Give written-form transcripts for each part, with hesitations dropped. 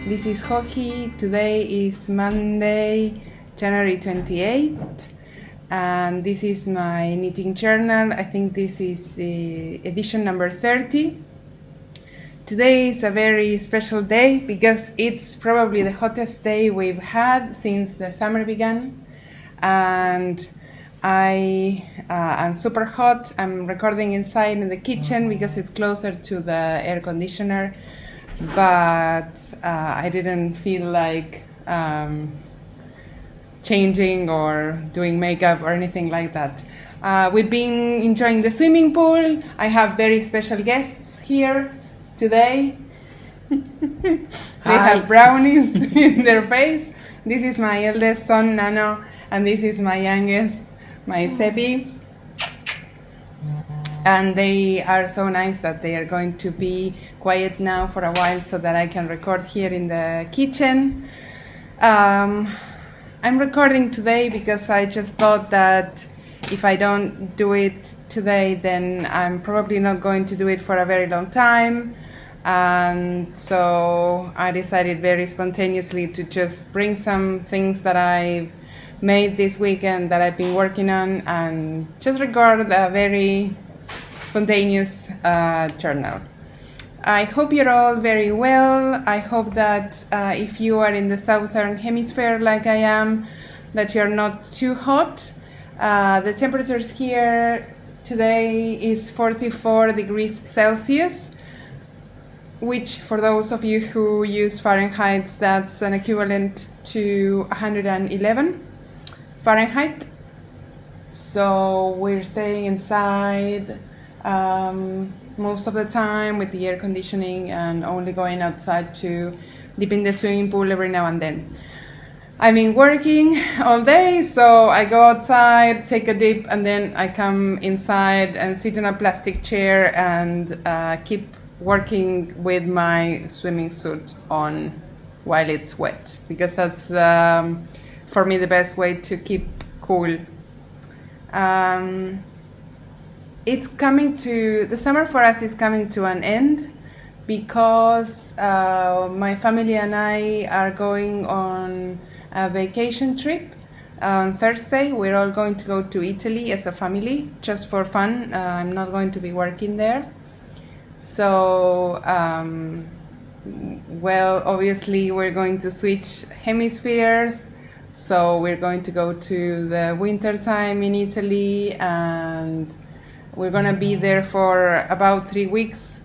This is Joji. Today is Monday, January 28th, and this is my knitting journal. I think this is the edition number 30. Today is a very special day because it's probably the hottest day we've had since the summer began, and I'm super hot. I'm recording inside in the kitchen because it's closer to the air conditioner, but I didn't feel like changing or doing makeup or anything like that. We've been enjoying the swimming pool. I have very special guests here today. They have brownies in their face. This is my eldest son, Nano, and this is my youngest, my Sebi. And they are so nice that they are going to be quiet now for a while so that I can record here in the kitchen. I'm recording today because I just thought that if I don't do it today, then I'm probably not going to do it for a very long time. And so I decided very spontaneously to just bring some things that I've made this weekend that I've been working on and just record a very spontaneous journal. I hope you're all very well. I hope that if you are in the southern hemisphere like I am, that you're not too hot. The temperatures here today is 44 degrees Celsius, which for those of you who use Fahrenheit, that's an equivalent to 111 Fahrenheit. So we're staying inside most of the time with the air conditioning and only going outside to dip in the swimming pool every now and then. I've been working all day, so I go outside, take a dip, and then I come inside and sit in a plastic chair and keep working with my swimming suit on while it's wet, because that's for me the best way to keep cool. The summer for us is coming to an end because my family and I are going on a vacation trip on Thursday. We're all going to go to Italy as a family, just for fun. I'm not going to be working there. So, obviously we're going to switch hemispheres. So we're going to go to the winter time in Italy, and we're going to be there for about 3 weeks.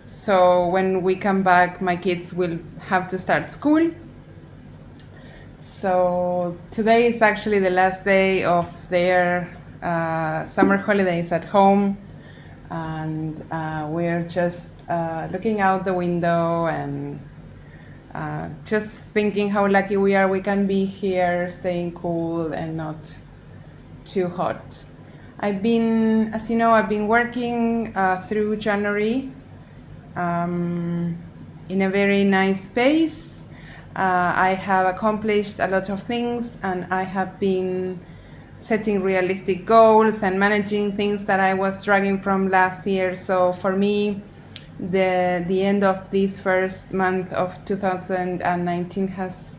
So when we come back, my kids will have to start school. So today is actually the last day of their summer holidays at home. And we're just looking out the window and just thinking how lucky we are we can be here, staying cool and not too hot. As you know, I've been working through January in a very nice pace. I have accomplished a lot of things, and I have been setting realistic goals and managing things that I was dragging from last year. So for me, the end of this first month of 2019 has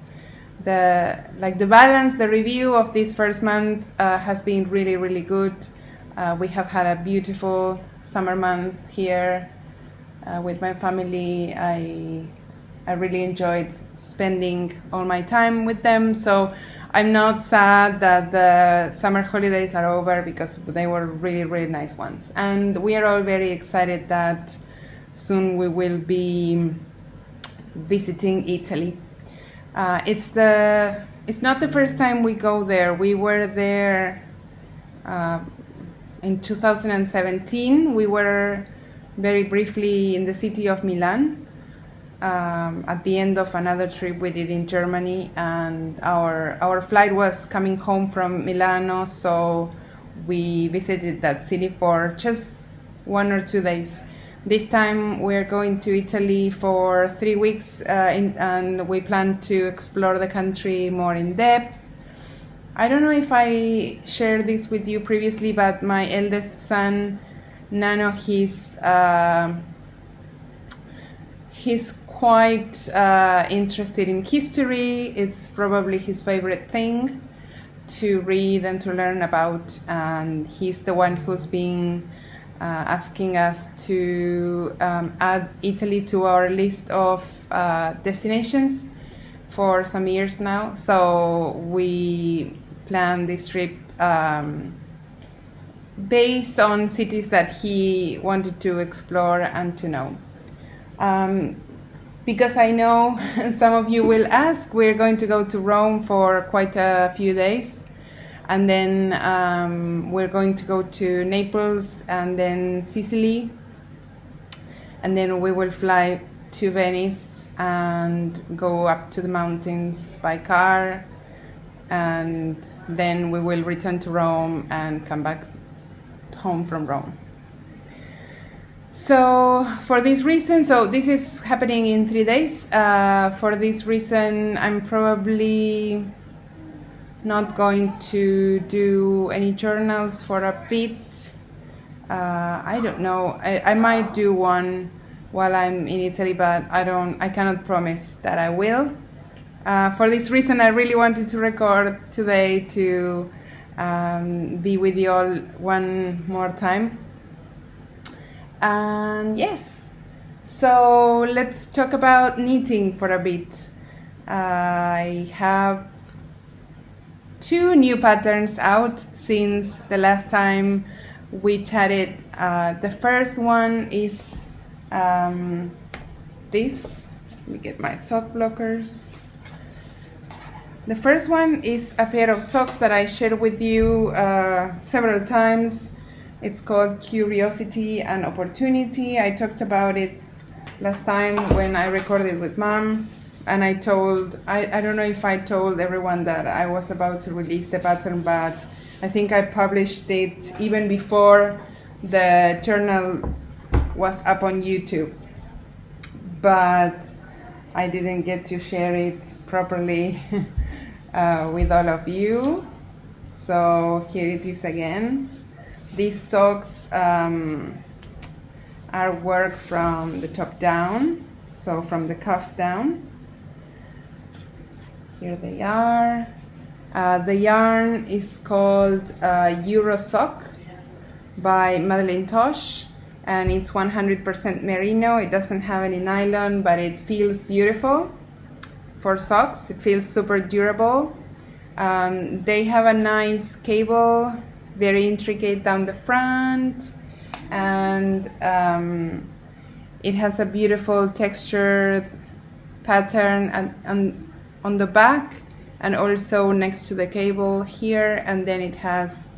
the balance, the review of this first month has been really, really good. We have had a beautiful summer month here with my family. I really enjoyed spending all my time with them. So I'm not sad that the summer holidays are over because they were really, really nice ones. And we are all very excited that soon we will be visiting Italy. It's not the first time we go there. We were there in 2017. We were very briefly in the city of Milan at the end of another trip we did in Germany, and our flight was coming home from Milano, so we visited that city for just 1 or 2 days. This time we're going to Italy for 3 weeks, and we plan to explore the country more in depth. I don't know if I shared this with you previously, but my eldest son, Nano, he's quite interested in history. It's probably his favorite thing to read and to learn about, and he's the one who's been asking us to add Italy to our list of destinations for some years now. So we planned this trip based on cities that he wanted to explore and to know. Because I know some of you will ask, we're going to go to Rome for quite a few days, and then we're going to go to Naples and then Sicily, and then we will fly to Venice and go up to the mountains by car, and then we will return to Rome and come back home from Rome. So for this reason, so this is happening in 3 days. For this reason, I'm probably not going to do any journals for a bit. I don't know. I might do one while I'm in Italy, but I cannot promise that I will. For this reason, I really wanted to record today to be with you all one more time. And yes, so let's talk about knitting for a bit. I have 2 new patterns out since the last time we chatted. The first one is this. Let me get my sock blockers. The first one is a pair of socks that I shared with you several times. It's called Curiosity and Opportunity. I talked about it last time when I recorded with Mom, and I don't know if I told everyone that I was about to release the pattern, but I think I published it even before the journal was up on YouTube. But I didn't get to share it properly with all of you. So here it is again. These socks are worked from the top down, so from the cuff down. Here they are. The yarn is called Euro Sock by Madelinetosh, and it's 100% merino. It doesn't have any nylon, but it feels beautiful for socks. It feels super durable. They have a nice cable, very intricate down the front, and it has a beautiful textured pattern and on the back, and also next to the cable here, and then it has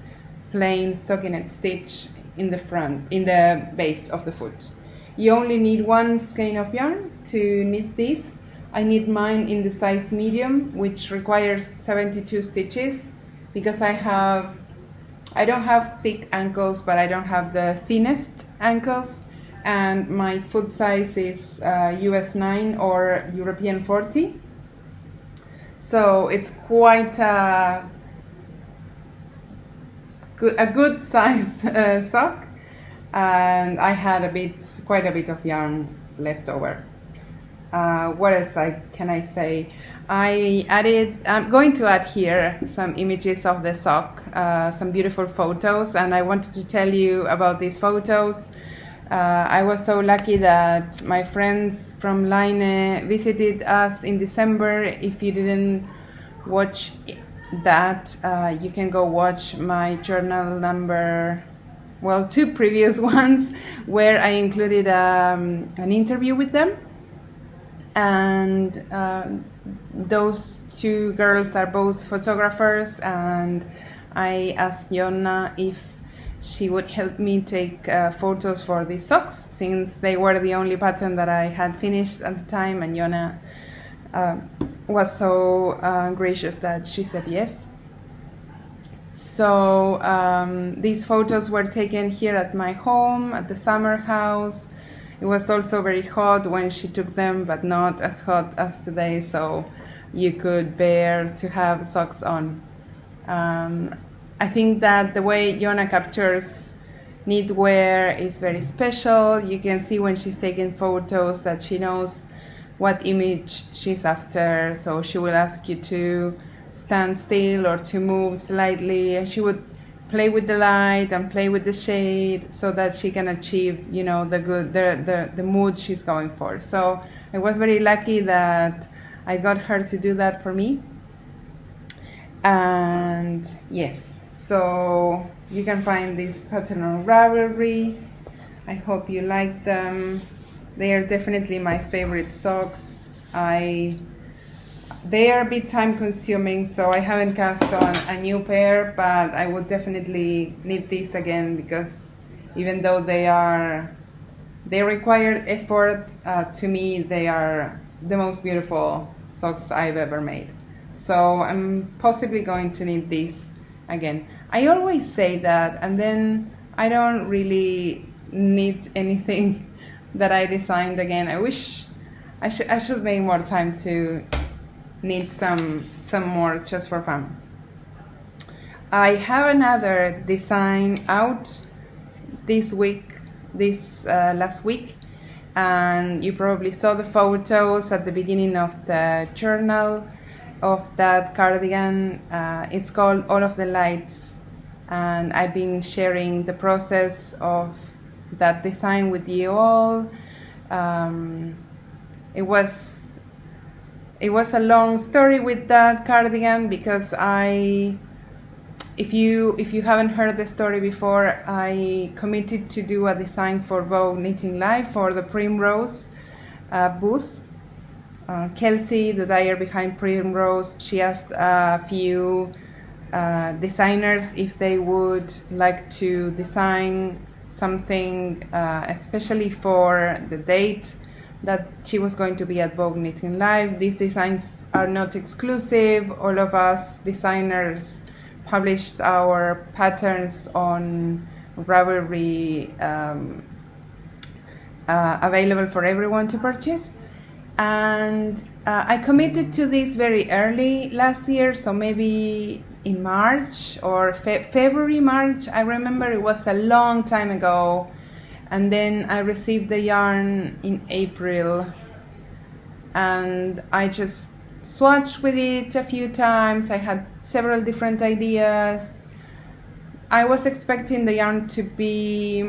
plain stockinette stitch in the front, in the base of the foot. You only need 1 skein of yarn to knit this. I knit mine in the size medium, which requires 72 stitches because I don't have thick ankles, but I don't have the thinnest ankles, and my foot size is US 9 or European 40. So it's quite a good size sock, and I had quite a bit of yarn left over. What else can I say? I'm going to add here some images of the sock, some beautiful photos, and I wanted to tell you about these photos. I was so lucky that my friends from Line visited us in December. If you didn't watch that, you can go watch my journal number, 2 previous ones, where I included an interview with them. And those 2 girls are both photographers, and I asked Jonna if she would help me take photos for these socks, since they were the only pattern that I had finished at the time, and Jonna was so gracious that she said yes. So these photos were taken here at my home, at the summer house. It was also very hot when she took them, but not as hot as today, so you could bear to have socks on. I think that the way Jonna captures knitwear is very special. You can see when she's taking photos that she knows what image she's after. So she will ask you to stand still or to move slightly, and she would play with the light and play with the shade so that she can achieve, you know, the mood she's going for. So I was very lucky that I got her to do that for me. And yes, so you can find this pattern on Ravelry. I hope you like them. They are definitely my favorite socks. They are a bit time consuming, so I haven't cast on a new pair, but I would definitely knit these again, because even though they require effort, to me they are the most beautiful socks I've ever made. So I'm possibly going to knit these again. I always say that, and then I don't really knit anything that I designed again. I wish I should make more time to knit some more just for fun. I have another design out this last week, and you probably saw the photos at the beginning of the journal of that cardigan. It's called All of the Lights, and I've been sharing the process of that design with you all. It was a long story with that cardigan, because if you haven't heard the story before, I committed to do a design for Vogue Knitting Live for the Primrose booth. Kelsey, the dyer behind Primrose, she asked a few designers if they would like to design something especially for the date that she was going to be at Vogue Knitting Live. These designs are not exclusive. All of us designers published our patterns on Ravelry, available for everyone to purchase. And I committed to this very early last year, so maybe in March or February, March. I remember it was a long time ago. And then I received the yarn in April, and I just swatched with it a few times. I had several different ideas. I was expecting the yarn to be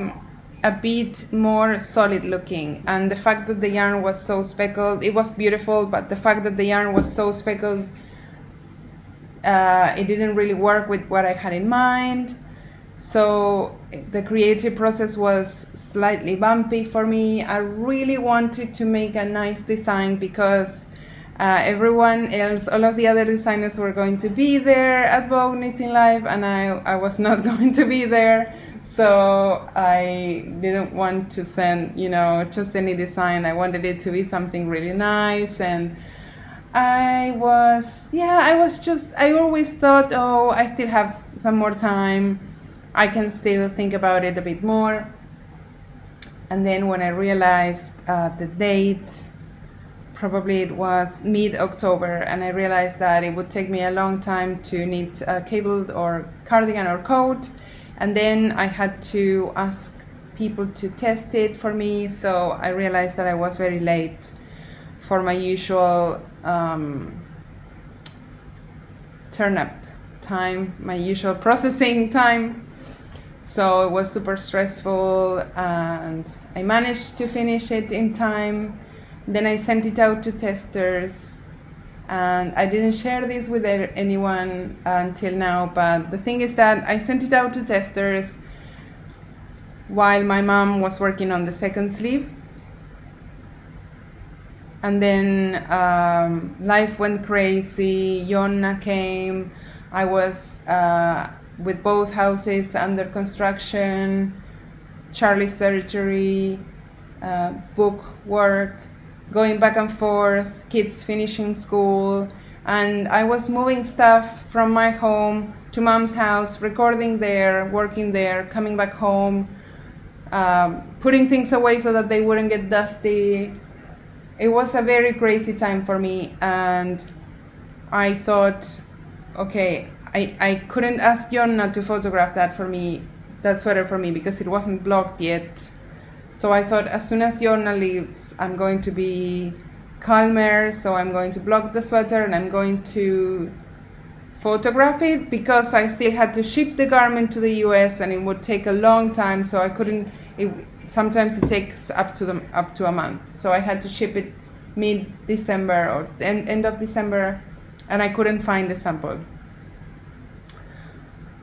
a bit more solid looking, and the fact that the yarn was so speckled, it was beautiful, but the fact that the yarn was so speckled, it didn't really work with what I had in mind. So the creative process was slightly bumpy for me. I really wanted to make a nice design, because everyone else, all of the other designers were going to be there at Vogue Knitting Live, and I was not going to be there. So I didn't want to send, just any design. I wanted it to be something really nice. And I always thought, oh, I still have some more time. I can still think about it a bit more. And then when I realized the date, probably it was mid-October, and I realized that it would take me a long time to knit a cabled or cardigan or coat, and then I had to ask people to test it for me. So I realized that I was very late for my usual turn-up time, my usual processing time. So it was super stressful, and I managed to finish it in time. Then I sent it out to testers, and I didn't share this with anyone until now, but the thing is that I sent it out to testers while my mom was working on the second sleeve. And then life went crazy. Jonna came. I was with both houses under construction, Charlie's surgery, book work, going back and forth, kids finishing school, and I was moving stuff from my home to mom's house, recording there, working there, coming back home, putting things away so that they wouldn't get dusty. It was a very crazy time for me, and I thought, okay, I couldn't ask Jonna to photograph that sweater for me, because it wasn't blocked yet. So I thought, as soon as Jonna leaves, I'm going to be calmer, so I'm going to block the sweater and I'm going to photograph it, because I still had to ship the garment to the US and it would take a long time, so I couldn't. Sometimes it takes up to a month, so I had to ship it mid-December or end of December, and I couldn't find the sample.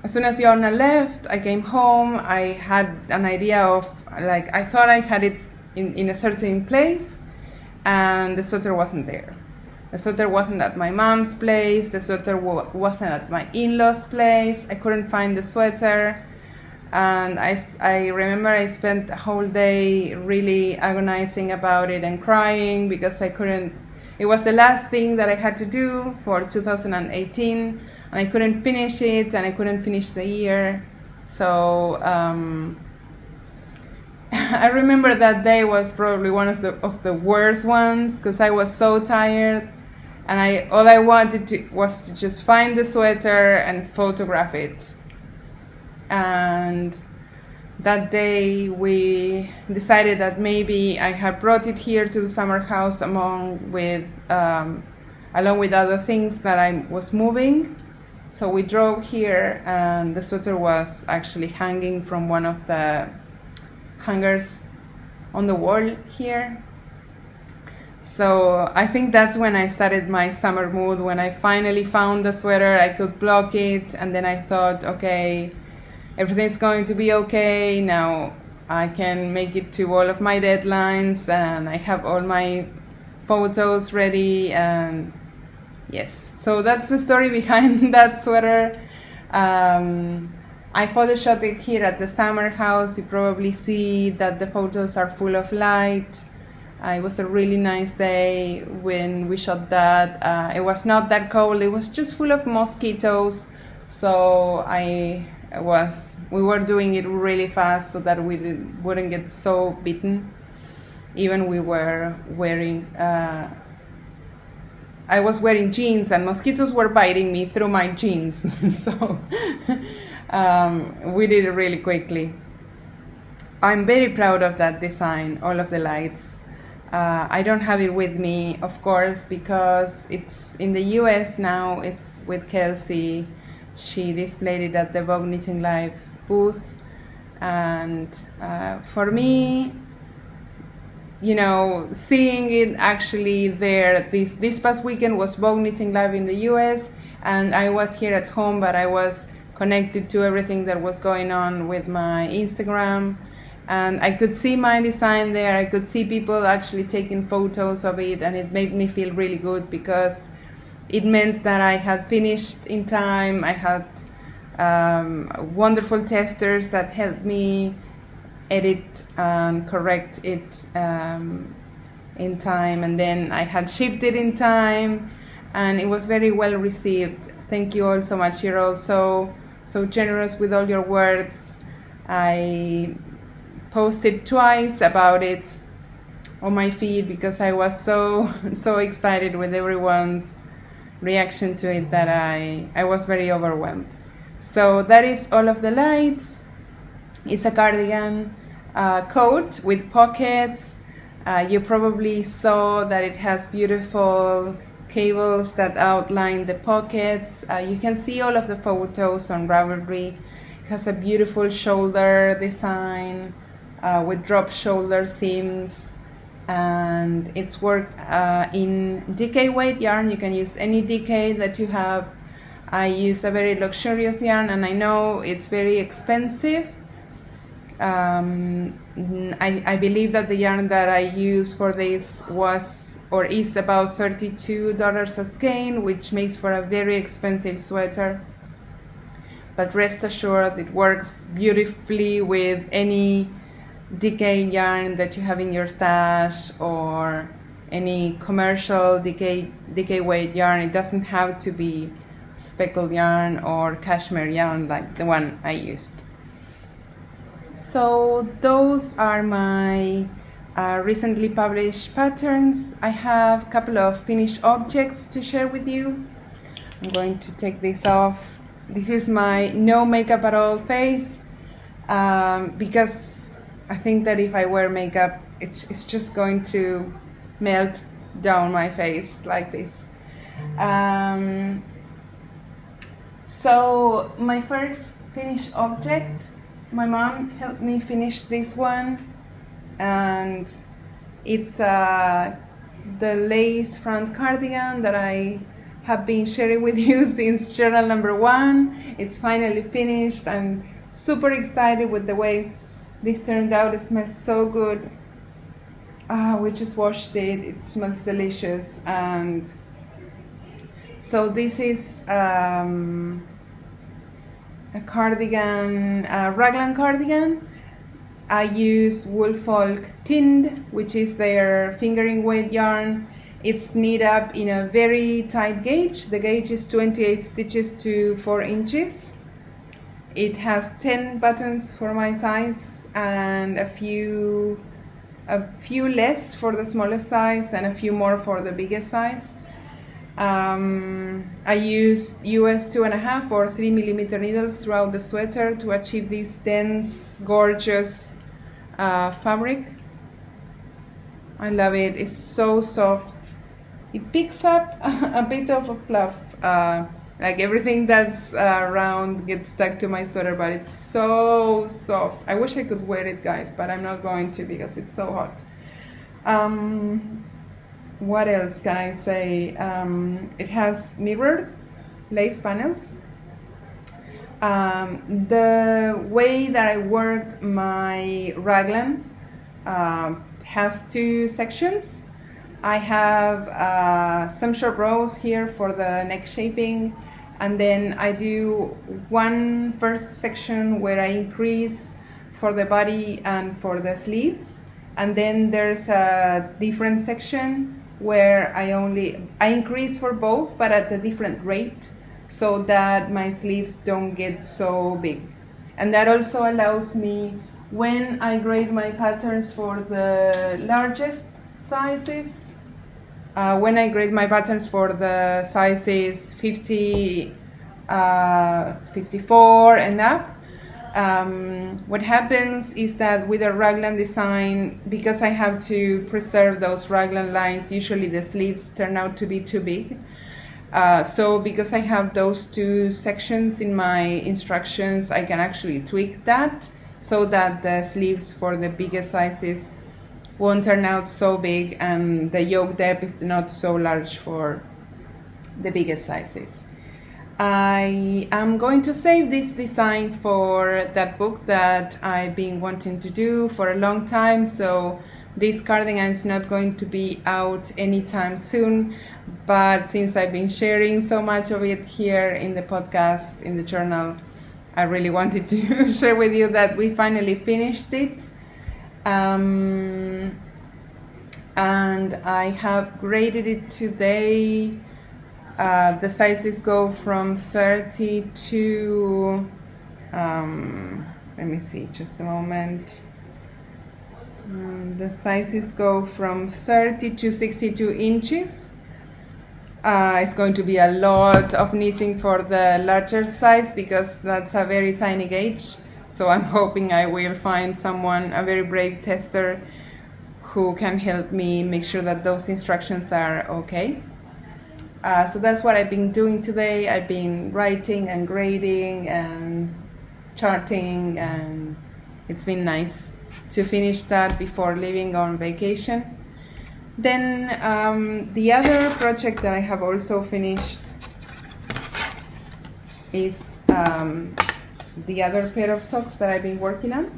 As soon as Jonna left, I came home. I had an idea of, like, I thought I had it in a certain place, and the sweater wasn't there. The sweater wasn't at my mom's place. The sweater wasn't at my in-laws' place. I couldn't find the sweater. And I remember I spent a whole day really agonizing about it and crying because I couldn't. It was the last thing that I had to do for 2018, and I couldn't finish it, and I couldn't finish the year. So I remember that day was probably one of the worst ones, because I was so tired, and all I wanted was to just find the sweater and photograph it. And that day we decided that maybe I had brought it here to the summer house along with other things that I was moving. So we drove here, and the sweater was actually hanging from one of the hangers on the wall here. So I think that's when I started my summer mood, when I finally found the sweater, I could block it, and then I thought, okay, everything's going to be okay. Now I can make it to all of my deadlines, and I have all my photos ready, and yes. So that's the story behind that sweater. I photoshopped it here at the summer house. You probably see that the photos are full of light. It was a really nice day when we shot that. It was not that cold. It was just full of mosquitoes. So we were doing it really fast so that we wouldn't get so bitten. Even we were wearing, I was wearing jeans, and mosquitoes were biting me through my jeans. So we did it really quickly. I'm very proud of that design, all of the lights. I don't have it with me, of course, because it's in the US now. It's with Kelsey. She displayed it at the Vogue Knitting Live booth, and for me, you know, seeing it actually there, this past weekend was Vogue Knitting Live in the US, and I was here at home, but I was connected to everything that was going on with my Instagram, and I could see my design there. I could see people actually taking photos of it, and it made me feel really good, because it meant that I had finished in time. I had wonderful testers that helped me edit and correct it in time, and then I had shipped it in time, and it was very well received. Thank you all so much. You're all so generous with all your words. I posted twice about it on my feed because I was so excited with everyone's reaction to it that I was very overwhelmed. So that is all of the lights. It's a cardigan coat with pockets. You probably saw that it has beautiful cables that outline the pockets. You can see all of the photos on Ravelry. It has a beautiful shoulder design with drop shoulder seams, and it's worked in DK weight yarn. You can use any DK that you have. I used a very luxurious yarn, and I know it's very expensive. I believe that the yarn that I used for this was or is about $32 a skein, which makes for a very expensive sweater. But rest assured, it works beautifully with any DK yarn that you have in your stash, or any commercial DK weight yarn. It doesn't have to be speckled yarn or cashmere yarn like the one I used. So those are my recently published patterns. I have a couple of finished objects to share with you. I'm going to take this off. This is my no makeup at all face, because I think that if I wear makeup, it's just going to melt down my face like this. So my first finished object, my mom helped me finish this one, and it's the Lace Front Cardigan that I have been sharing with you since journal number 1. It's finally finished. I'm super excited with the way this turned out. It smells so good. We just washed it. It smells delicious. And so this is a cardigan, a raglan cardigan. I use Woolfolk Tynd, which is their fingering weight yarn. It's knit up in a very tight gauge. The gauge is 28 stitches to 4 inches. It has 10 buttons for my size and a few less for the smallest size and a few more for the biggest size. I used US 2.5 or 3 millimeter needles throughout the sweater to achieve this dense, gorgeous fabric. I love it. It's so soft. It picks up a bit of a fluff. Like everything that's round gets stuck to my sweater, but it's so soft. I wish I could wear it, guys, but I'm not going to because it's so hot. What else can I say? It has mirrored lace panels. The way that I worked my raglan has 2 sections. I have some short rows here for the neck shaping, and then I do one first section where I increase for the body and for the sleeves, and then there's a different section where I increase for both but at a different rate, so that my sleeves don't get so big. And that also allows me, when I grade my patterns for the largest sizes, when I grade my patterns for the sizes 50, 54 and up, what happens is that with a raglan design, because I have to preserve those raglan lines, usually the sleeves turn out to be too big. So because I have those 2 sections in my instructions, I can actually tweak that so that the sleeves for the biggest sizes won't turn out so big and the yoke depth is not so large for the biggest sizes. I am going to save this design for that book that I've been wanting to do for a long time, so this cardigan is not going to be out anytime soon, but since I've been sharing so much of it here in the podcast, in the journal, I really wanted to share with you that we finally finished it. And I have graded it today. The sizes go from 30 to, let me see, just a moment. The sizes go from 30 to 62 inches. It's going to be a lot of knitting for the larger size because that's a very tiny gauge. So I'm hoping I will find someone, a very brave tester, who can help me make sure that those instructions are okay. So that's what I've been doing today. I've been writing and grading and charting, and it's been nice to finish that before leaving on vacation. Then the other project that I have also finished is the other pair of socks that I've been working on.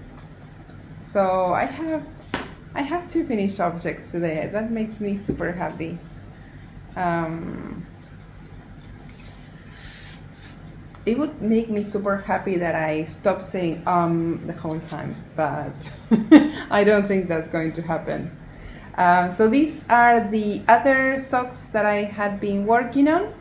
So I have 2 finished objects today. That makes me super happy. It would make me super happy that I stop saying the whole time, but I don't think that's going to happen. So these are the other socks that I had been working on.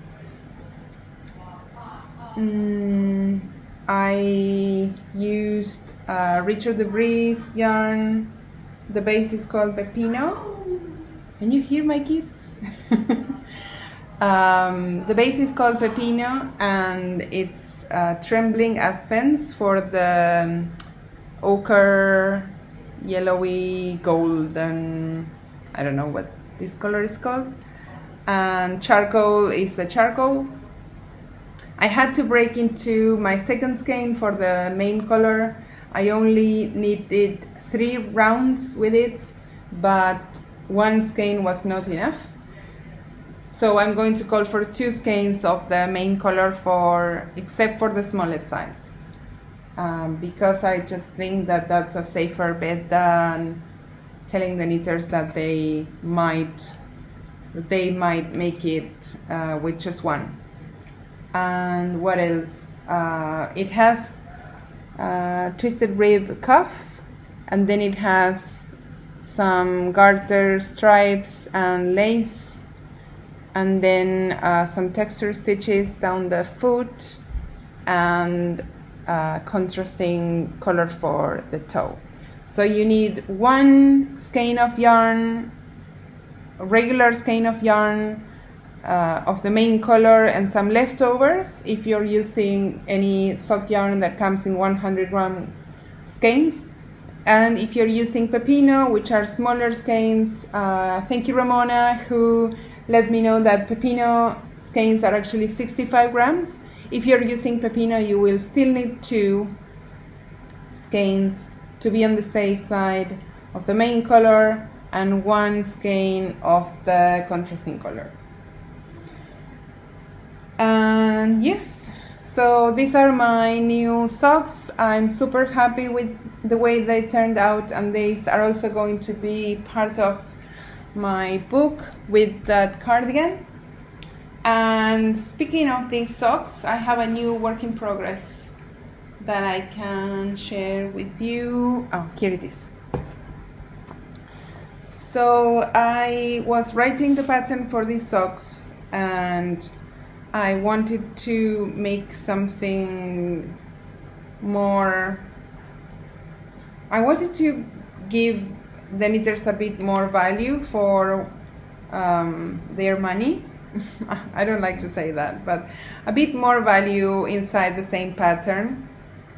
I used Rhichard Devrieze yarn. The base is called Peppino. Can you hear my kids? The base is called Peppino, and it's Trembling Aspens for the ochre, yellowy, golden, I don't know what this color is called, and charcoal is the charcoal. I had to break into my second skein for the main color. I only needed 3 rounds with it, but 1 skein was not enough. So I'm going to call for 2 skeins of the main color except for the smallest size, because I just think that that's a safer bet than telling the knitters that they might make it with just 1. And what else? It has twisted rib cuff, and then it has some garter stripes and lace, and then some texture stitches down the foot, and contrasting color for the toe. So you need 1 skein of yarn, regular skein of yarn of the main color, and some leftovers if you're using any sock yarn that comes in 100-gram skeins. And if you're using Peppino, which are smaller skeins, thank you Ramona, who let me know that Peppino skeins are actually 65 grams. If you're using Peppino, you will still need 2 skeins to be on the safe side of the main color, and 1 skein of the contrasting color. And yes, so these are my new socks. I'm super happy with the way they turned out, and these are also going to be part of my book with that cardigan. And speaking of these socks, I have a new work in progress that I can share with you. Oh, here it is. So I was writing the pattern for these socks, and I wanted to make something more. I wanted to give the knitters a bit more value for their money. I don't like to say that, but a bit more value inside the same pattern.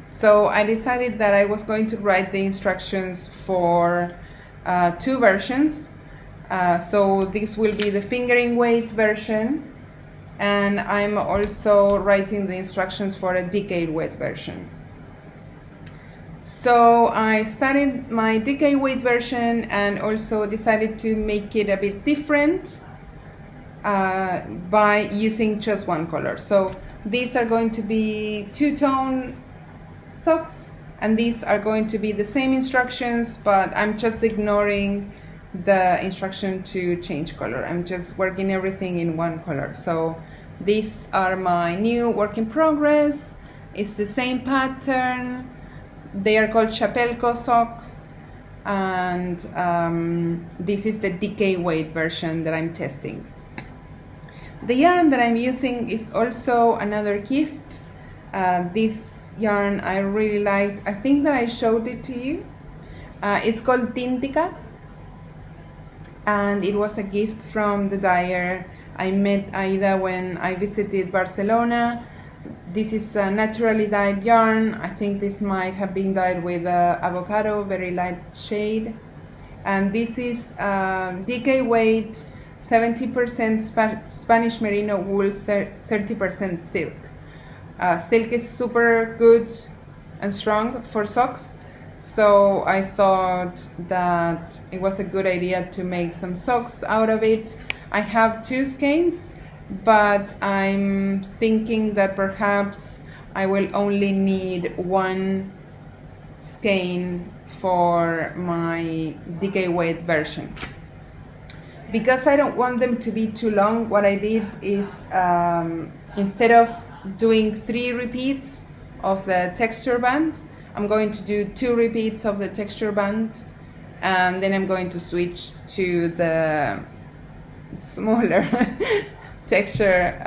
So I decided that I was going to write the instructions for 2 versions. So this will be the fingering weight version, and I'm also writing the instructions for a decade weight version. So I started my decade weight version and also decided to make it a bit different by using just 1 color. So these are going to be 2-tone socks, and these are going to be the same instructions, but I'm just ignoring the instruction to change color. I'm just working everything in 1 color. So these are my new work in progress. It's the same pattern. They are called Chapelco Socks, and this is the decay weight version that I'm testing. The yarn that I'm using is also another gift. This yarn I really liked. I think that I showed it to you. It's called Tínitca, and it was a gift from the dyer. I met Aida when I visited Barcelona. This is a naturally dyed yarn. I think this might have been dyed with avocado, very light shade. And this is decay weight, 70% Spanish merino wool, 30% silk. Silk is super good and strong for socks, so I thought that it was a good idea to make some socks out of it. I have 2 skeins, but I'm thinking that perhaps I will only need 1 skein for my decay weight version. Because I don't want them to be too long, what I did is instead of doing 3 repeats of the texture band, I'm going to do 2 repeats of the texture band, and then I'm going to switch to the smaller texture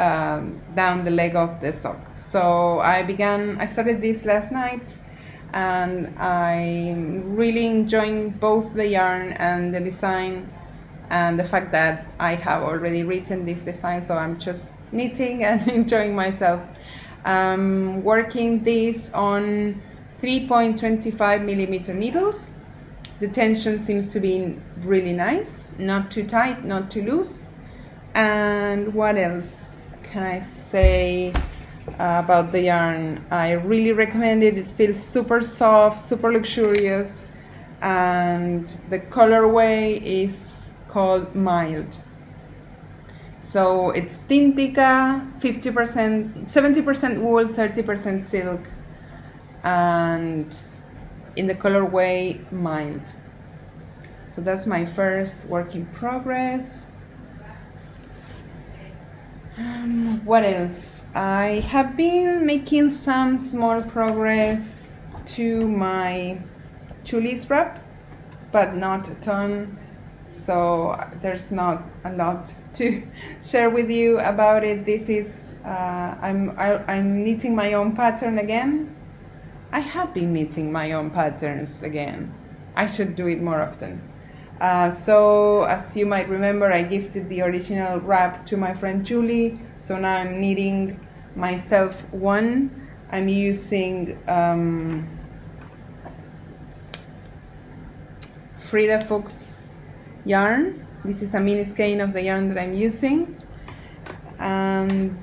down the leg of the sock. So I started this last night, and I'm really enjoying both the yarn and the design, and the fact that I have already written this design, so I'm just knitting and enjoying myself. Working this on 3.25 millimeter needles, The tension seems to be really nice, not too tight, not too loose. And what else can I say about the yarn? I really recommend it. It feels super soft, super luxurious, and the colorway is called Mild. So it's Tínitca, 50%, 70% wool, 30% silk, and in the colorway Mild. So that's my first work in progress. What else? I have been making some small progress to my Chulis wrap, but not a ton. So there's not a lot to share with you about it. This is I'm knitting my own pattern again. I have been knitting my own patterns again. I should do it more often. So as you might remember, I gifted the original wrap to my friend Julie. So now I'm knitting myself one. I'm using Frida Fuchs yarn. This is a mini skein of the yarn that I'm using. And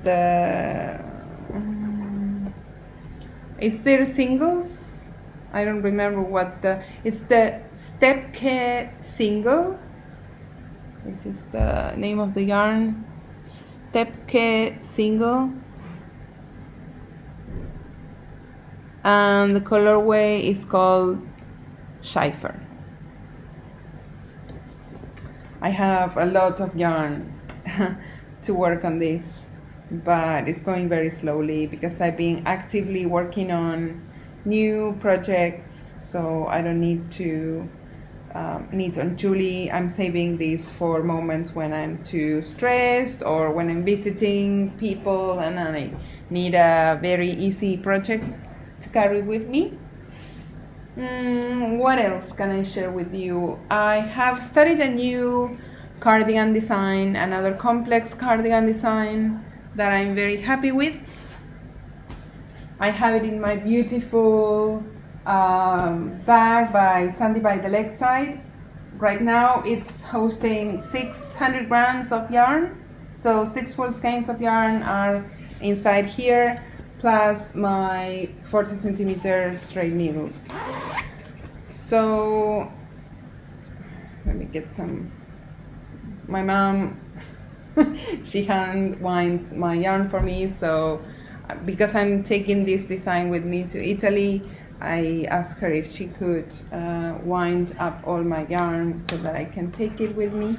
is there singles? I don't remember what it's the Chapelco single. This is the name of the yarn, Chapelco single. And the colorway is called Schiffer. I have a lot of yarn to work on this, but it's going very slowly because I've been actively working on new projects, so I don't need to knit on Julie. I'm saving these for moments when I'm too stressed or when I'm visiting people and I need a very easy project to carry with me. What else can I share with you? I have studied a new cardigan design, another complex cardigan design that I'm very happy with. I have it in my beautiful bag by Sandy by the Lakeside. Right now it's hosting 600 grams of yarn. So 6 full skeins of yarn are inside here, plus my 40 centimeter straight needles. So let me get some. My mom, she hand winds my yarn for me, so because I'm taking this design with me to Italy, I asked her if she could wind up all my yarn so that I can take it with me.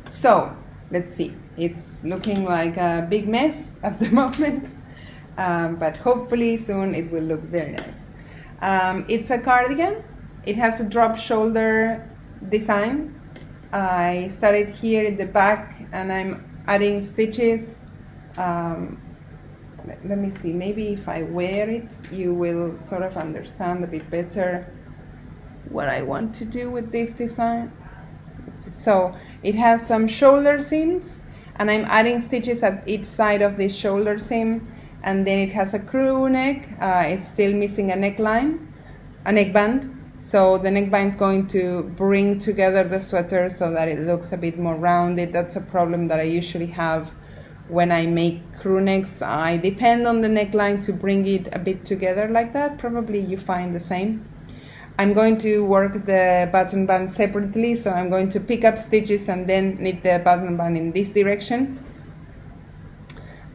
So let's see, it's looking like a big mess at the moment, but hopefully soon it will look very nice. It's a cardigan. It has a drop shoulder design. I started here in the back and I'm adding stitches. Let me see, maybe if I wear it you will sort of understand a bit better what I want to do with this design. So it has some shoulder seams and I'm adding stitches at each side of this shoulder seam, and then it has a crew neck. It's still missing a neckline, a neckband. So the neckband is going to bring together the sweater so that it looks a bit more rounded. That's a problem that I usually have when I make crew necks. I depend on the neckline to bring it a bit together like that. Probably you find the same. I'm going to work the button band separately, so I'm going to pick up stitches and then knit the button band in this direction.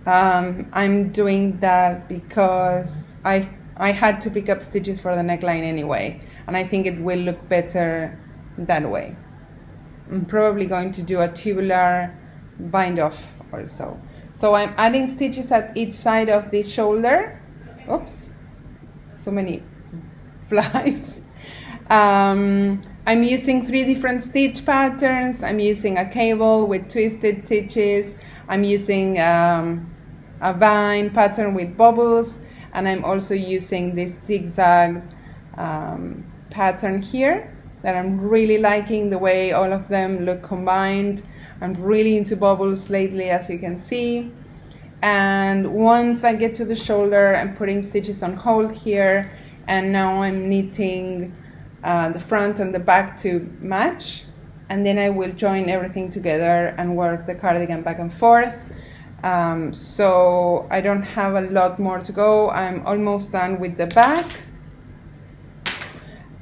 I'm doing that because I had to pick up stitches for the neckline anyway, and I think it will look better that way. I'm probably going to do a tubular bind off also. So I'm adding stitches at each side of this shoulder. Oops, so many flies. I'm using 3 different stitch patterns. I'm using a cable with twisted stitches. I'm using a vine pattern with bubbles, and I'm also using this zigzag pattern here that I'm really liking the way all of them look combined. I'm really into bubbles lately, as you can see. And once I get to the shoulder, I'm putting stitches on hold here, and now I'm knitting the front and the back to match, and then I will join everything together and work the cardigan back and forth. So I don't have a lot more to go. I'm almost done with the back,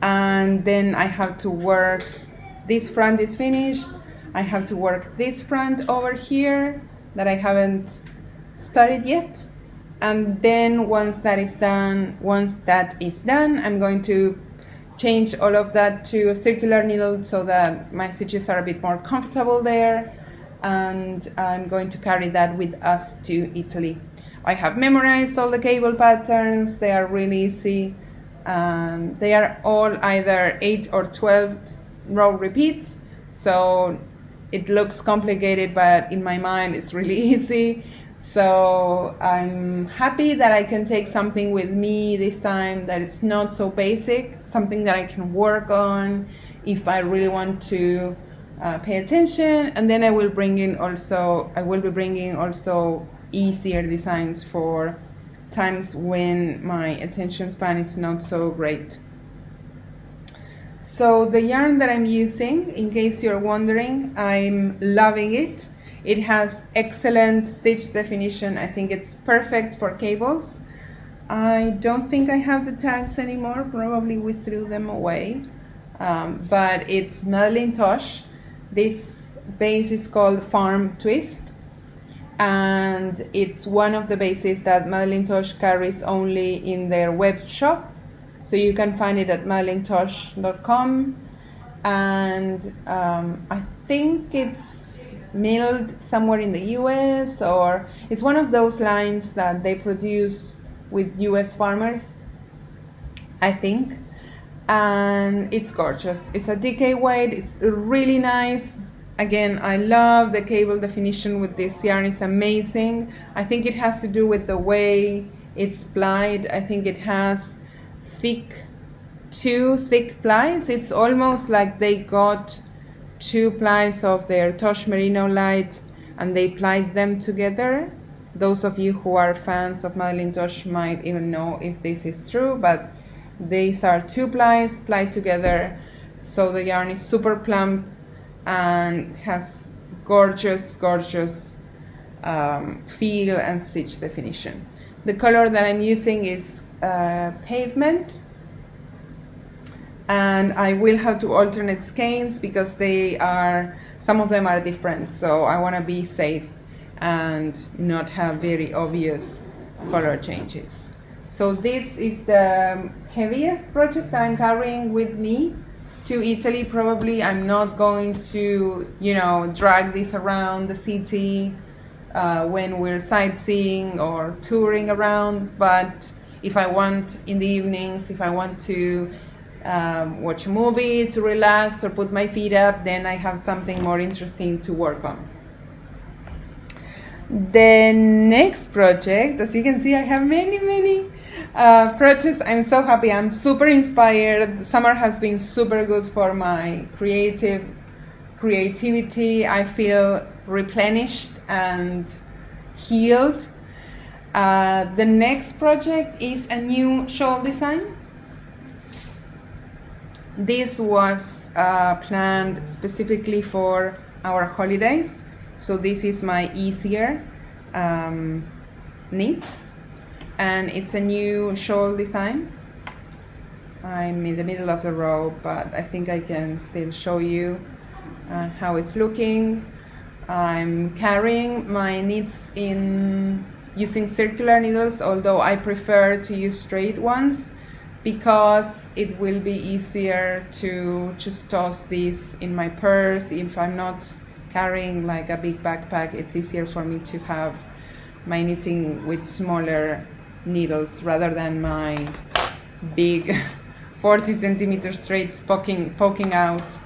and then I have to work, this front is finished, I have to work this front over here that I haven't started yet, and then once that is done, I'm going to change all of that to a circular needle so that my stitches are a bit more comfortable there, and I'm going to carry that with us to Italy. I have memorized all the cable patterns. They are really easy. They are all either 8 or 12 row repeats, so it looks complicated, but in my mind it's really easy. So I'm happy that I can take something with me this time that it's not so basic, something that I can work on if I really want to pay attention. And then I will be bringing also easier designs for times when my attention span is not so great. So the yarn that I'm using, in case you're wondering, I'm loving it. It has excellent stitch definition. I think it's perfect for cables. I don't think I have the tags anymore. Probably we threw them away. But it's Madelinetosh. This base is called Farm Twist, and it's one of the bases that Madelinetosh carries only in their web shop. So you can find it at madelinetosh.com, and I think it's milled somewhere in the US, or it's one of those lines that they produce with US farmers, I think. And it's gorgeous. It's a DK weight. It's really nice. Again, I love the cable definition with this yarn. It's amazing. I think it has to do with the way it's plied. I think it has two thick plies. It's almost like they got 2 plies of their Tosh Merino Lite and they plied them together. Those of you who are fans of Madelinetosh might even know if this is true, but these are 2 plies plied together, so the yarn is super plump and has gorgeous feel and stitch definition. The color that I'm using is Pavement, and I will have to alternate skeins because some of them are different, so I want to be safe and not have very obvious color changes. So this is the heaviest project that I'm carrying with me to Italy. Probably I'm not going to, drag this around the city when we're sightseeing or touring around, but if I want in the evenings, if I want to watch a movie, to relax or put my feet up, then I have something more interesting to work on. The next project, as you can see, I have many projects. I'm so happy. I'm super inspired. Summer has been super good for my creativity. I feel replenished and healed. The next project is a new shawl design. This was planned specifically for our holidays. So this is my easier knit, and it's a new shawl design. I'm in the middle of the row, but I think I can still show you how it's looking. I'm carrying my knits in using circular needles, although I prefer to use straight ones because it will be easier to just toss this in my purse. If I'm not carrying like a big backpack, it's easier for me to have my knitting with smaller needles rather than my big 40 centimeter straights poking out.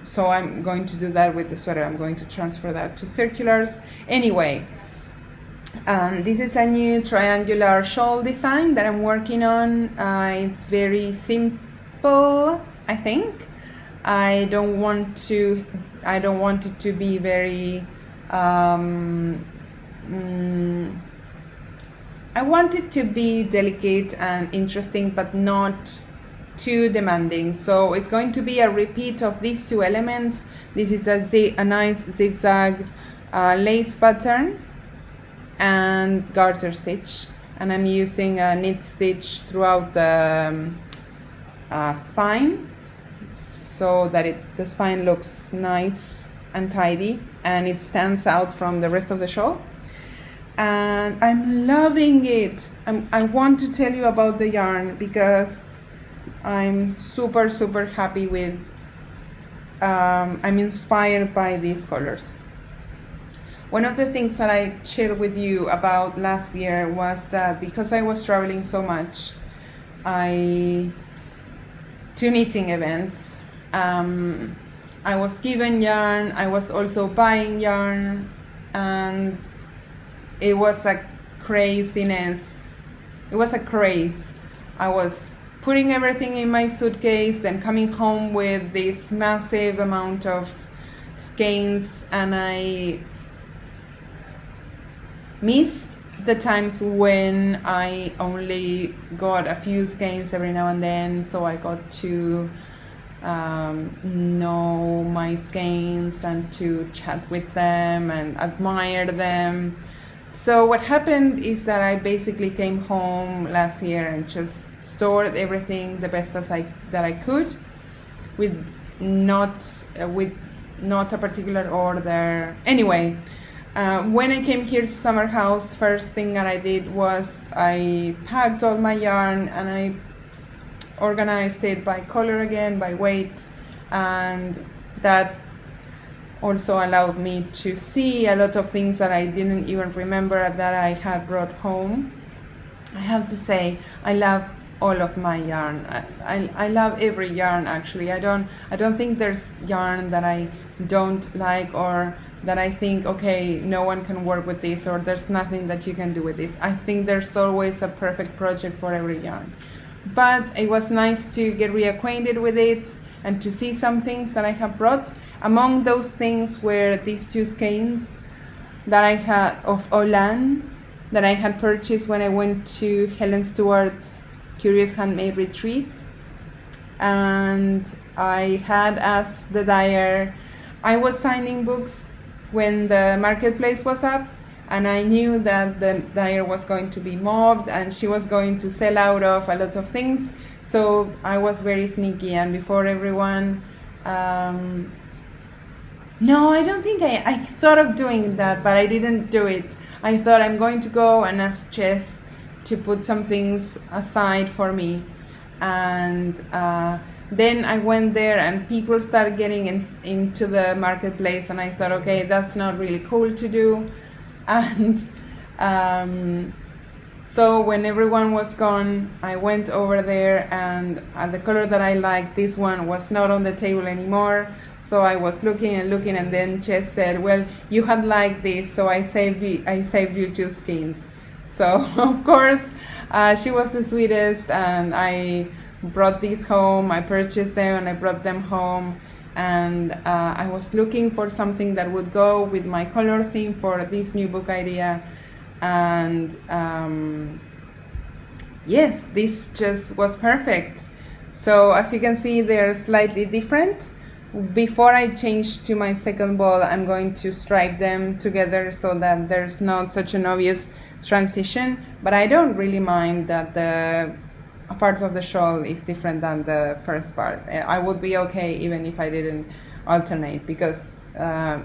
So I'm going to do that with the sweater. I'm going to transfer that to circulars. Anyway, this is a new triangular shawl design that I'm working on. It's very simple, I think. I don't want it to be very I want it to be delicate and interesting, but not too demanding. So it's going to be a repeat of these two elements. This is a nice zigzag lace pattern and garter stitch, and I'm using a knit stitch throughout the spine so that the spine looks nice and tidy and it stands out from the rest of the shawl. And I'm loving it. I want to tell you about the yarn because I'm super happy with I'm inspired by these colors. One of the things that I shared with you about last year was that because I was traveling so much to knitting events, I was given yarn, I was also buying yarn, and it was a craziness. It was a craze. I was putting everything in my suitcase, then coming home with this massive amount of skeins, and I missed the times when I only got a few skeins every now and then, so I got to know my skeins and to chat with them and admire them. So what happened is that I basically came home last year and just stored everything the best that I could, with not a particular order. Anyway, when I came here to Summer House, first thing that I did was I packed all my yarn and I organized it by color again, by weight, and that also allowed me to see a lot of things that I didn't even remember that I had brought home. I have to say, I love all of my yarn. I love every yarn actually. I don't think there's yarn that I don't like or that I think, okay, no one can work with this, or there's nothing that you can do with this. I think there's always a perfect project for every yarn. But it was nice to get reacquainted with it and to see some things that I have brought. Among those things were these two skeins that I had of Olann that I had purchased when I went to Helen Stewart's Curious Handmade Retreat. And I had asked the dyer, I was signing books when the marketplace was up, and I knew that the dyer was going to be mobbed and she was going to sell out of a lot of things. So I was very sneaky, and before everyone, no, I don't think I thought of doing that, but I didn't do it. I thought I'm going to go and ask Jess to put some things aside for me. And then I went there and people started getting into the marketplace, and I thought, okay, that's not really cool to do. And so when everyone was gone, I went over there, and the color that I liked, this one, was not on the table anymore. So I was looking, and then Jess said, well, you had liked this, so I saved you two skeins. So of course, she was the sweetest, and I brought these home. I purchased them and I brought them home, and I was looking for something that would go with my color theme for this new book idea, and yes, this just was perfect. So as you can see, they're slightly different. Before I change to my second ball, I'm going to stripe them together so that there's not such an obvious transition, but I don't really mind that the part of the shawl is different than the first part. I would be okay even if I didn't alternate, because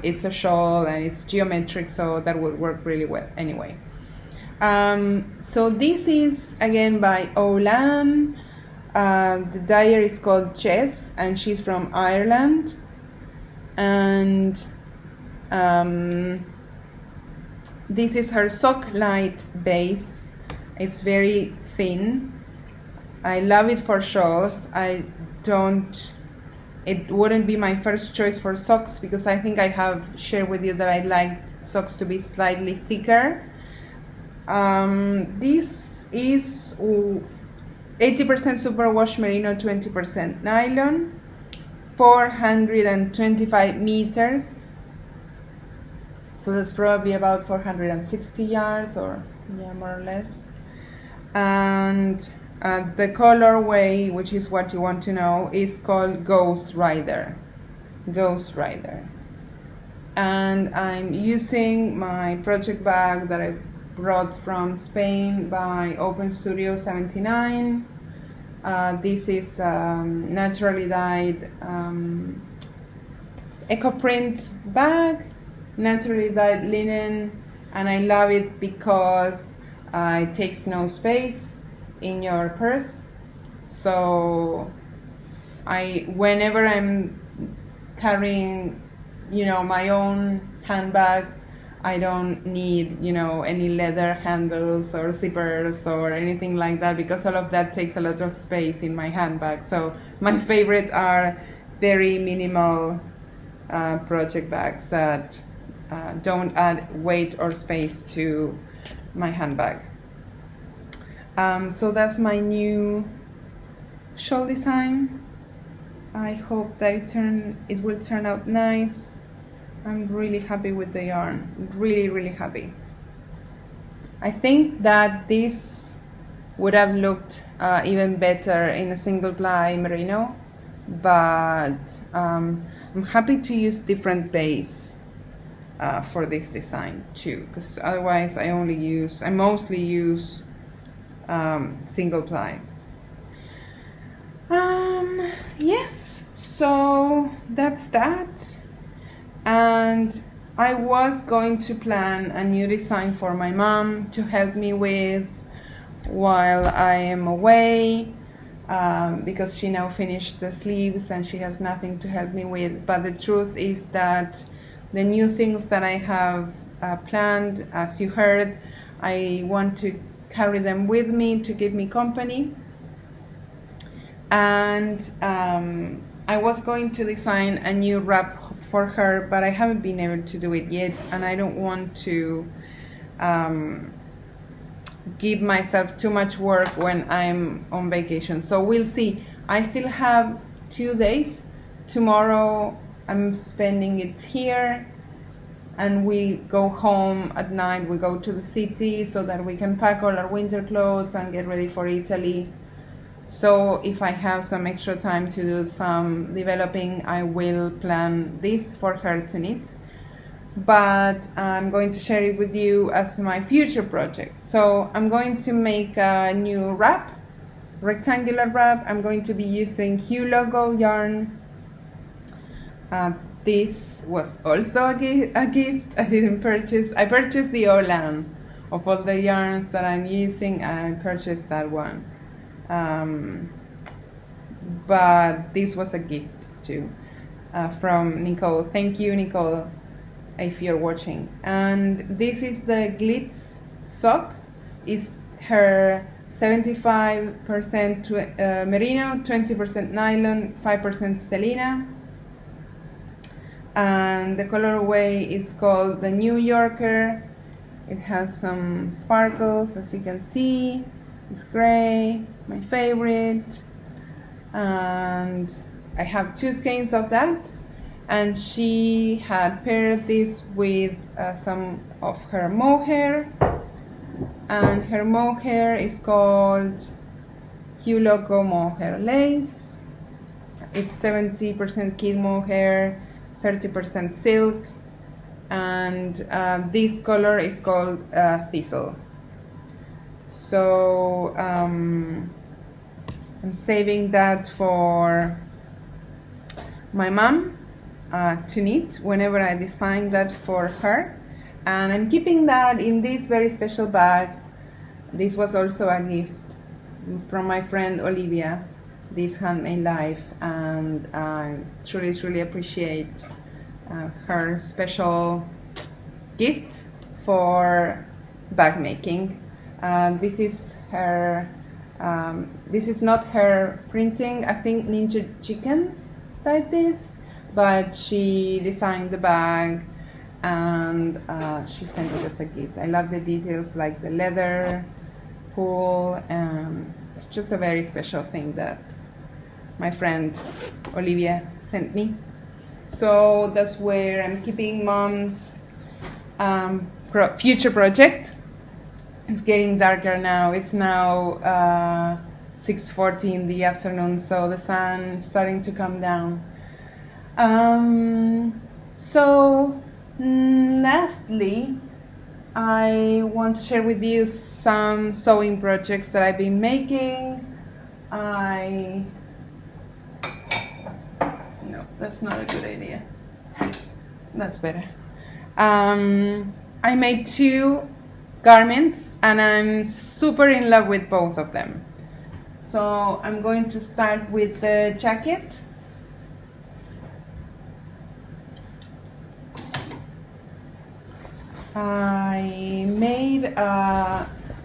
it's a shawl and it's geometric, so that would work really well anyway. So this is again by Olann. The dyer is called Jess, and she's from Ireland, and this is her Sock Lite base. It's very thin. I love it for shawls. It wouldn't be my first choice for socks, because I think I have shared with you that I liked socks to be slightly thicker. This is 80% superwash merino, 20% nylon, 425 meters. So that's probably about 460 yards, or yeah, more or less. And The colorway, which is what you want to know, is called Ghostrider. Ghostrider. And I'm using my project bag that I brought from Spain by Open Studio 79. This is naturally dyed eco print bag, naturally dyed linen, and I love it because it takes no space in your purse. So whenever I'm carrying, my own handbag, I don't need, any leather handles or zippers or anything like that, because all of that takes a lot of space in my handbag. So my favorite are very minimal project bags that don't add weight or space to my handbag. So that's my new shawl design. I hope that it will turn out nice. I'm really happy with the yarn, really, really happy. I think that this would have looked even better in a single ply merino, but I'm happy to use different base for this design too, because otherwise I mostly use single ply. Yes, so that's that. And I was going to plan a new design for my mom to help me with while I am away, because she now finished the sleeves and she has nothing to help me with. But the truth is that the new things that I have planned, as you heard, I want to carry them with me to give me company. And I was going to design a new wrap for her, but I haven't been able to do it yet, and I don't want to give myself too much work when I'm on vacation. So we'll see. I still have 2 days. Tomorrow I'm spending it here, and we go home at night. We go to the city so that we can pack all our winter clothes and get ready for Italy. So if I have some extra time to do some developing, I will plan this for her to knit. But I'm going to share it with you as my future project. So I'm going to make a new wrap, rectangular wrap. I'm going to be using Hue Logo yarn. This was also a gift. I didn't purchase. I purchased the Olann. Of all the yarns that I'm using, I purchased that one. But this was a gift too, from Nicole. Thank you, Nicole, if you're watching. And this is the Glitz sock. It's her 75% merino, 20% nylon, 5% stellina. And the colorway is called the New Yorker. It has some sparkles, as you can see. It's gray, my favorite, and I have 2 skeins of that. And she had paired this with some of her mohair, and her mohair is called Hue Logo Mohair Lace. It's 70% kid mohair, 30% silk, and this color is called Thistle. So I'm saving that for my mom to knit whenever I design that for her, and I'm keeping that in this very special bag. This was also a gift from my friend Olivia, this Handmade Life, and I truly appreciate her special gift for bag making. This is her. This is not her printing. I think Ninja Chickens like this, but she designed the bag and she sent it as a gift. I love the details, like the leather pull, and it's just a very special thing that my friend Olivia sent me. So that's where I'm keeping Mom's future project. It's getting darker now. It's now 6:40 in the afternoon, so the sun is starting to come down. Lastly, I want to share with you some sewing projects that I've been making. No, that's not a good idea. That's better. I made 2 garments and I'm super in love with both of them. So I'm going to start with the jacket.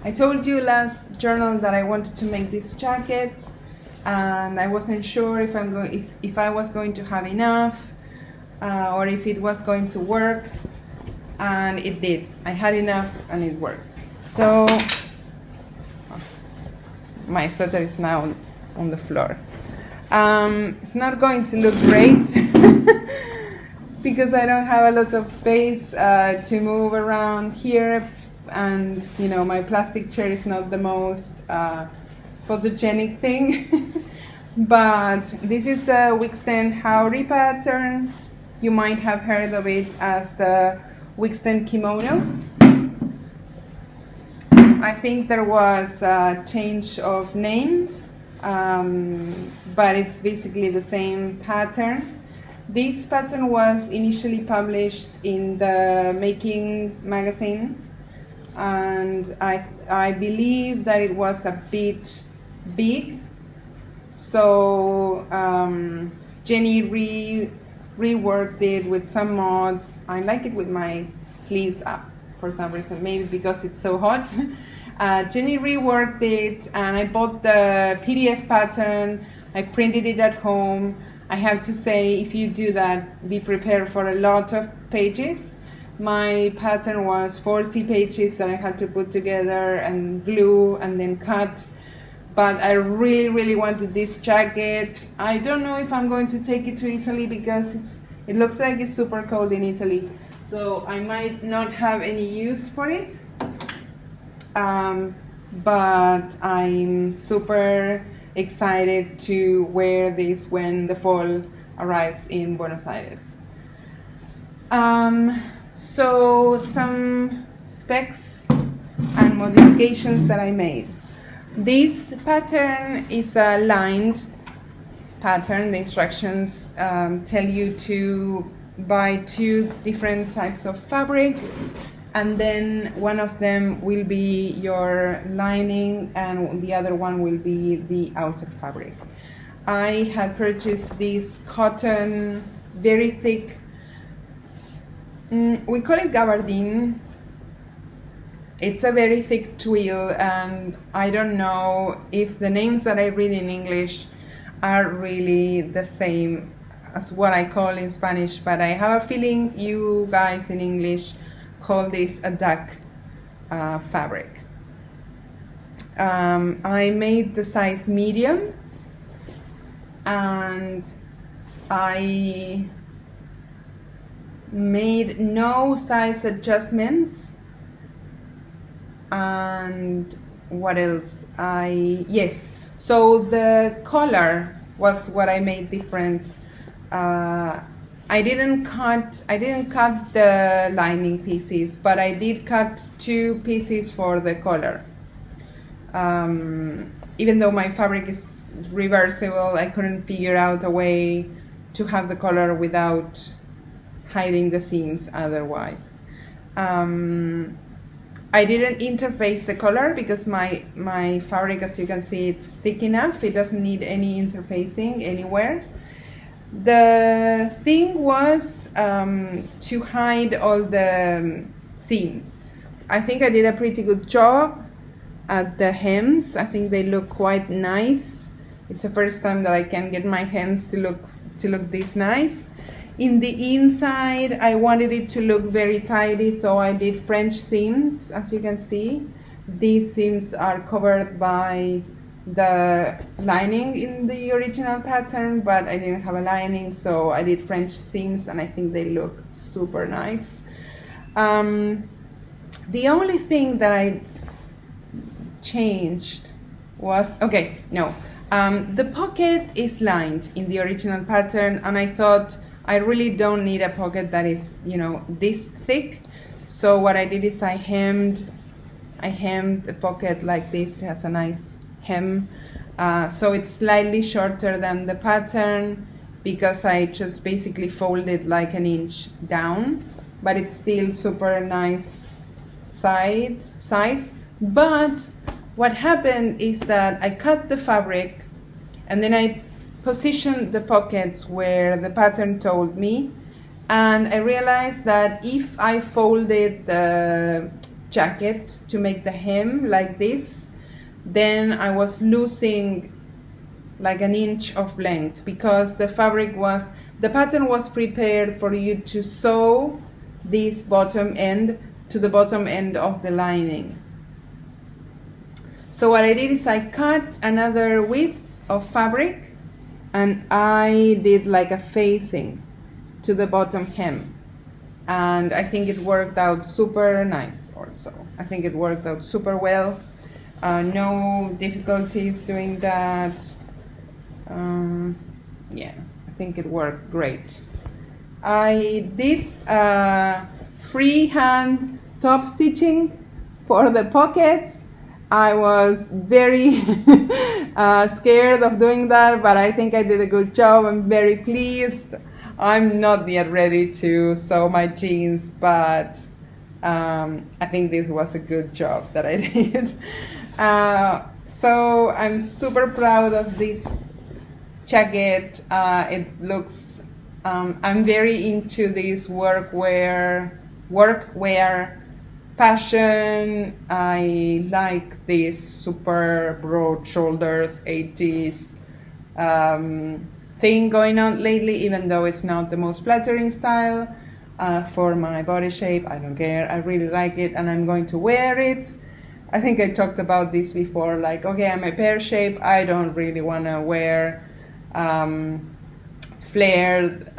I told you last journal that I wanted to make this jacket, and I wasn't sure if I was going to have enough or if it was going to work, and it did. I had enough and it worked. So my sweater is now on the floor. It's not going to look great because I don't have a lot of space to move around here, and you know, my plastic chair is not the most photogenic thing. But this is the Wiksten Haori pattern. You might have heard of it as the Wiksten kimono. I think there was a change of name, but it's basically the same pattern. This pattern was initially published in the Making magazine, and I believe that it was a bit big, so Jenny reworked it with some mods. I like it with my sleeves up for some reason, maybe because it's so hot. Jenny reworked it, and I bought the PDF pattern. I printed it at home. I have to say, if you do that, be prepared for a lot of pages. My pattern was 40 pages that I had to put together and glue and then cut. But I really, really wanted this jacket. I don't know if I'm going to take it to Italy because it looks like it's super cold in Italy. So I might not have any use for it. But I'm super excited to wear this when the fall arrives in Buenos Aires. So some specs and modifications that I made. This pattern is a lined pattern. The instructions tell you to buy 2 different types of fabric, and then one of them will be your lining and the other one will be the outer fabric. I had purchased this cotton, very thick, we call it gabardine. It's a very thick twill, and I don't know if the names that I read in English are really the same as what I call in Spanish, but I have a feeling you guys in English call this a duck fabric. I made the size medium, and I made no size adjustments. And what else? Yes, so the collar was what I made different. I didn't cut the lining pieces, but I did cut 2 pieces for the collar. Even though my fabric is reversible, I couldn't figure out a way to have the collar without hiding the seams otherwise. I didn't interface the collar because my fabric, as you can see, it's thick enough. It doesn't need any interfacing anywhere. The thing was to hide all the seams. I think I did a pretty good job at the hems. I think they look quite nice. It's the first time that I can get my hems to look this nice. In the inside, I wanted it to look very tidy, so I did French seams, as you can see. These seams are covered by the lining in the original pattern, but I didn't have a lining, so I did French seams, and I think they look super nice. The only thing that I changed was, okay, no. The pocket is lined in the original pattern, and I thought I really don't need a pocket that is, you know, this thick. So what I did is I hemmed the pocket like this. It has a nice hem. So it's slightly shorter than the pattern because I just basically folded like an inch down, but it's still super nice size. But what happened is that I cut the fabric and then I positioned the pockets where the pattern told me, and I realized that if I folded the jacket to make the hem like this, then I was losing like an inch of length because the pattern was prepared for you to sew this bottom end to the bottom end of the lining. So what I did is I cut another width of fabric and I did like a facing to the bottom hem. And I think it worked out super nice also. I think it worked out super well. No difficulties doing that. Yeah, I think it worked great. I did freehand top stitching for the pockets. I was very scared of doing that, but I think I did a good job. I'm very pleased. I'm not yet ready to sew my jeans, but I think this was a good job that I did. So I'm super proud of this jacket. It looks, I'm very into this workwear fashion. I like this super broad shoulders 80s thing going on lately, even though it's not the most flattering style for my body shape. I don't care. I really like it and I'm going to wear it. I think I talked about this before, like, okay, I'm a pear shape. I don't really want to wear flared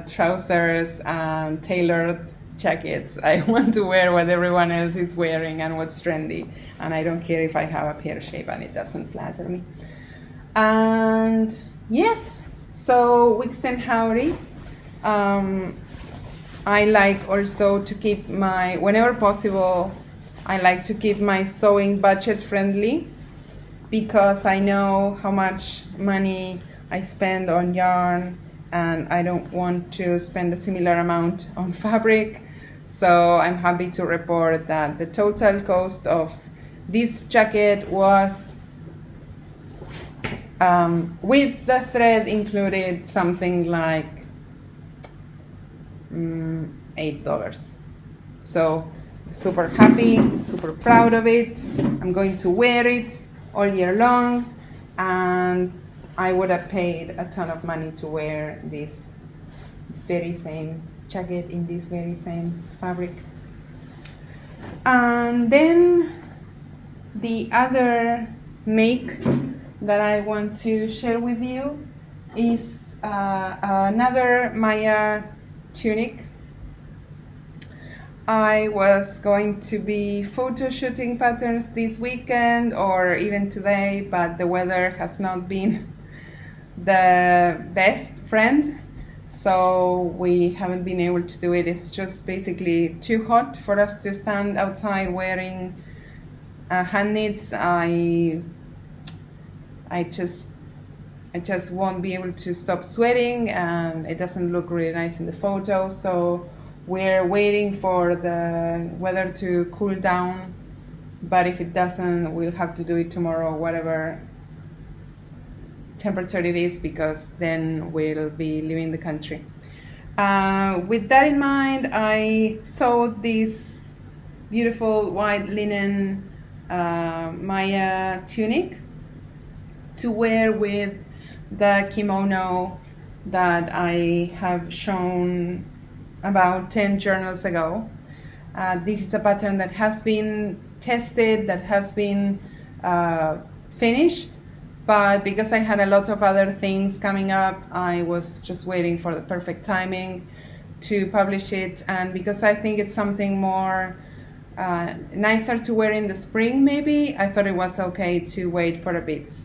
trousers and tailored jackets. I want to wear what everyone else is wearing and what's trendy, and I don't care if I have a pear shape and it doesn't flatter me. And yes, so Wiksten Haori. I like also to keep whenever possible, I like to keep my sewing budget friendly because I know how much money I spend on yarn and I don't want to spend a similar amount on fabric. So I'm happy to report that the total cost of this jacket was, with the thread included, something like $8. So super happy, super proud of it. I'm going to wear it all year long, and I would have paid a ton of money to wear this very same jacket in this very same fabric. And then the other make that I want to share with you is another Maya tunic. I was going to be photo shooting patterns this weekend or even today, but the weather has not been the best friend, so we haven't been able to do it. It's just basically too hot for us to stand outside wearing hand knits. I just won't be able to stop sweating, and it doesn't look really nice in the photo. So we're waiting for the weather to cool down, but if it doesn't, we'll have to do it tomorrow, whatever temperature it is, because then we'll be leaving the country. With that in mind, I sewed this beautiful white linen Maya tunic to wear with the kimono that I have shown about 10 journals ago. This is a pattern that has been tested, that has been finished, but because I had a lot of other things coming up, I was just waiting for the perfect timing to publish it. And because I think it's something more nicer to wear in the spring maybe, I thought it was okay to wait for a bit.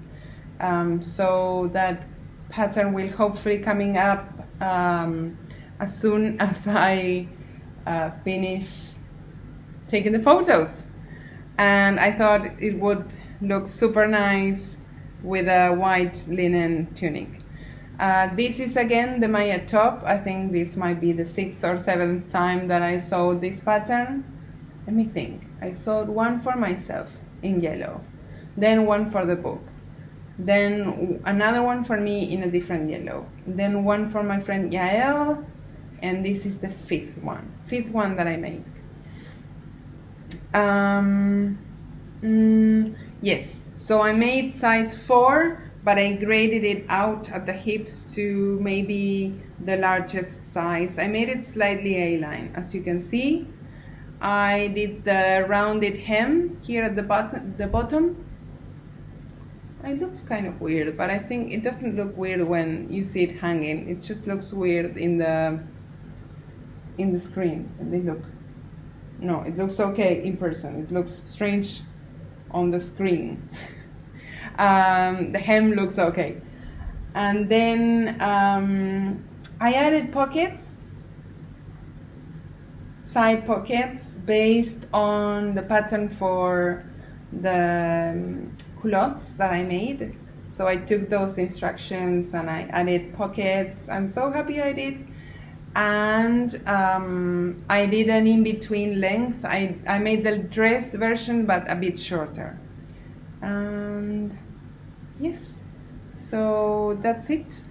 So that pattern will hopefully coming up as soon as I finish taking the photos. And I thought it would look super nice with a white linen tunic. This is again the Maya top. I think this might be the 6th or 7th time that I sewed this pattern. Let me think. I sewed one for myself in yellow, then one for the book, then another one for me in a different yellow, then one for my friend Yael, and this is the fifth one that I made. Yes, so I made size 4, but I graded it out at the hips to maybe the largest size. I made it slightly A-line, as you can see. I did the rounded hem here at the bottom. It looks kind of weird, but I think it doesn't look weird when you see it hanging. It just looks weird in the screen. No, it looks okay in person. It looks strange on the screen. The hem looks okay. And then I added pockets, side pockets, based on the pattern for the culottes that I made. So I took those instructions and I added pockets. I'm so happy I did. And I did an in-between length. I made the dress version but a bit shorter. And yes, so that's it.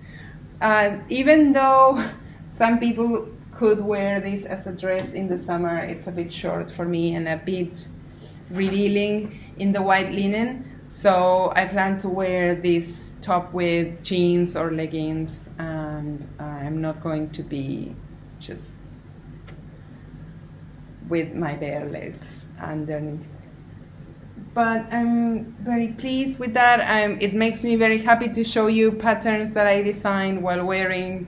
Even though some people could wear this as a dress in the summer, it's a bit short for me and a bit revealing in the white linen. So I plan to wear this top with jeans or leggings, and I'm not going to be just with my bare legs underneath. But I'm very pleased with that. It makes me very happy to show you patterns that I design while wearing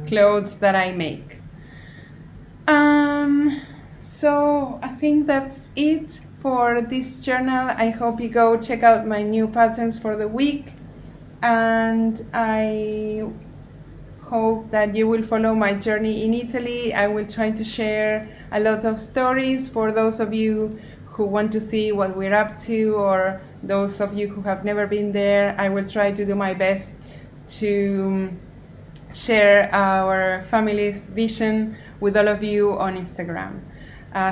clothes that I make. So I think that's it for this journal. I hope you go check out my new patterns for the week, and I hope that you will follow my journey in Italy. I will try to share a lot of stories for those of you who want to see what we're up to, or those of you who have never been there. I will try to do my best to share our family's vision with all of you on Instagram.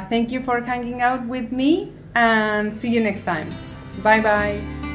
Thank you for hanging out with me, and see you next time. Bye bye.